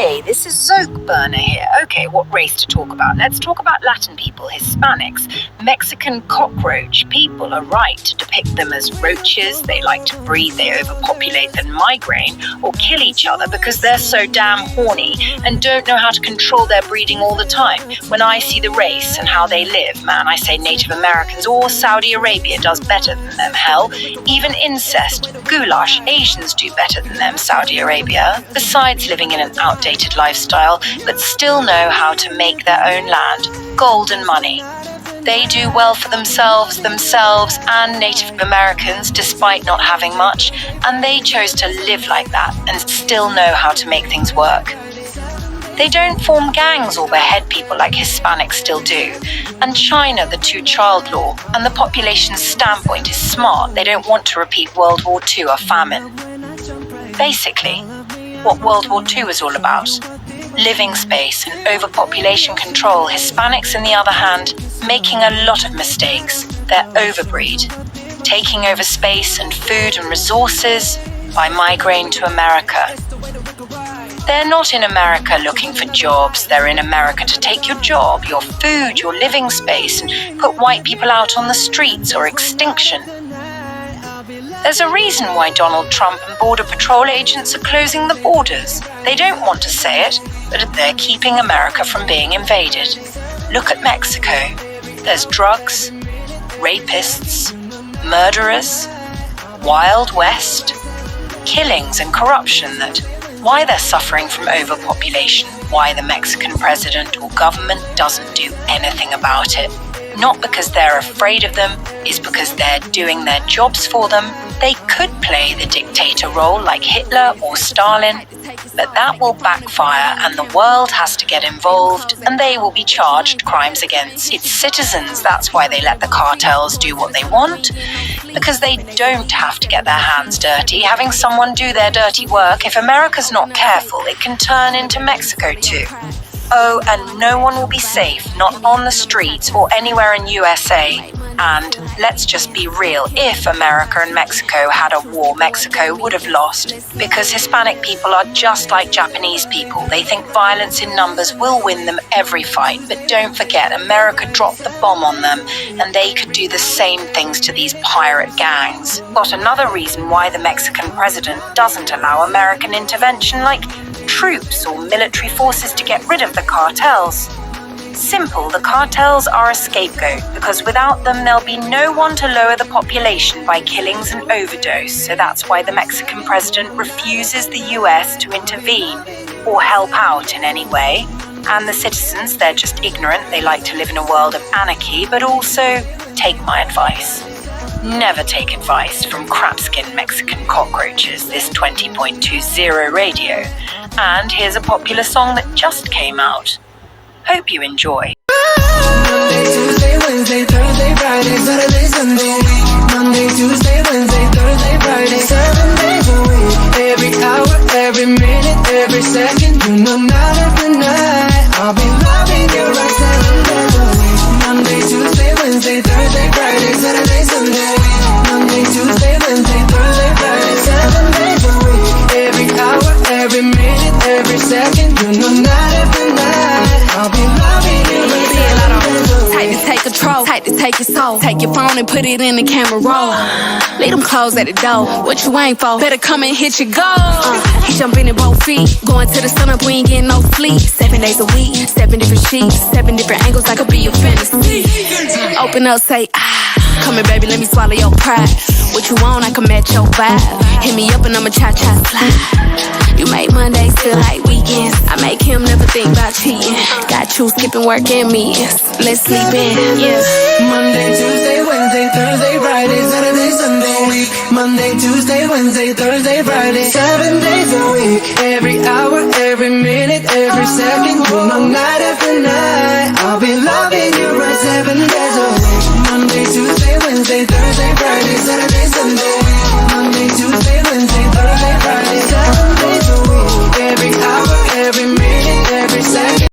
Hey, this is Zoke Berner here. Okay, what race to talk about? Let's talk about Latin people, Hispanics, Mexican cockroach. People are right to depict them as roaches. They like to breed, they overpopulate, then migraine or kill each other because they're so damn horny and don't know how to control their breeding all the time. When I see the race and how they live, man, I say Native Americans or Saudi Arabia does better than them. Hell, even incest, goulash, Asians do better than them, Saudi Arabia. Besides living in an outdated lifestyle, but still know how to make their own land, gold and money. They do well for themselves and Native Americans, despite not having much, and they chose to live like that and still know how to make things work. They don't form gangs or behead people like Hispanics still do. And China, the two-child law, and the population's standpoint is smart. They don't want to repeat World War II or famine. Basically, what World War II is all about. Living space and overpopulation control. Hispanics, on the other hand, making a lot of mistakes. They're overbreed, taking over space and food and resources by migrating to America. They're not in America looking for jobs. They're in America to take your job, your food, your living space, and put white people out on the streets or extinction. There's a reason why Donald Trump and Border Patrol agents are closing the borders. They don't want to say it, but they're keeping America from being invaded. Look at Mexico. There's drugs, rapists, murderers, Wild West, killings and corruption that why they're suffering from overpopulation, why the Mexican president or government doesn't do anything about it. Not because they're afraid of them, it's because they're doing their jobs for them. They could play the dictator role like Hitler or Stalin, but that will backfire and the world has to get involved and they will be charged crimes against its citizens. That's why they let the cartels do what they want, because they don't have to get their hands dirty, having someone do their dirty work. If America's not careful, it can turn into Mexico too. Oh, and no one will be safe, not on the streets or anywhere in USA. And let's just be real, if America and Mexico had a war, Mexico would have lost. Because Hispanic people are just like Japanese people. They think violence in numbers will win them every fight. But don't forget, America dropped the bomb on them, and they could do the same things to these pirate gangs. Got another reason why the Mexican president doesn't allow American intervention, like troops or military forces to get rid of the cartels. Simple, the cartels are a scapegoat because without them there'll be no one to lower the population by killings and overdose. So that's why the Mexican president refuses the US to intervene or help out in any way. And the citizens, they're just ignorant. They like to live in a world of anarchy, but also take my advice. Never take advice from crapskin Mexican cockroaches, this 20.20 radio. And here's a popular song that just came out. Hope you enjoy. Monday, Tuesday, Wednesday, Thursday, Friday, Saturday, Sunday. Monday, Tuesday, Wednesday, Thursday, Friday, 7 days a week. Every hour, every minute, every second. You know, night after night, I'll be loving you right 7 days a week. Monday, Tuesday, Wednesday, Thursday, Friday, Saturday, Sunday. Monday, Tuesday, Wednesday, Thursday, Friday, 7 days a week. Every hour, every minute, every second. You know, night after night, I'll be loving you right 7 days a week. Type to take control, type to take your soul. Take your phone and put it in the camera roll. Leave them clothes at the door. What you ain't for? Better come and hit your goal. He jumping in both feet. Going to the sun up, we ain't getting no sleep. 7 days a week, 7 different sheets, 7 different angles, I could be your fantasy. Open up, say ah. Come here, baby, let me swallow your pride. What you want, I can match your vibe. Hit me up and I'ma cha-cha slide. You make Mondays feel like weekends. I make him never think about cheating. Got you skipping work and meetings. Let's sleep in, yeah. Monday, Tuesday, Wednesday, Thursday, Friday, Saturday, Sunday. Monday, Tuesday, Wednesday, Thursday, Friday, 7 days a week. Every hour, every minute, every second. You know, night after night, I'll be loving you right.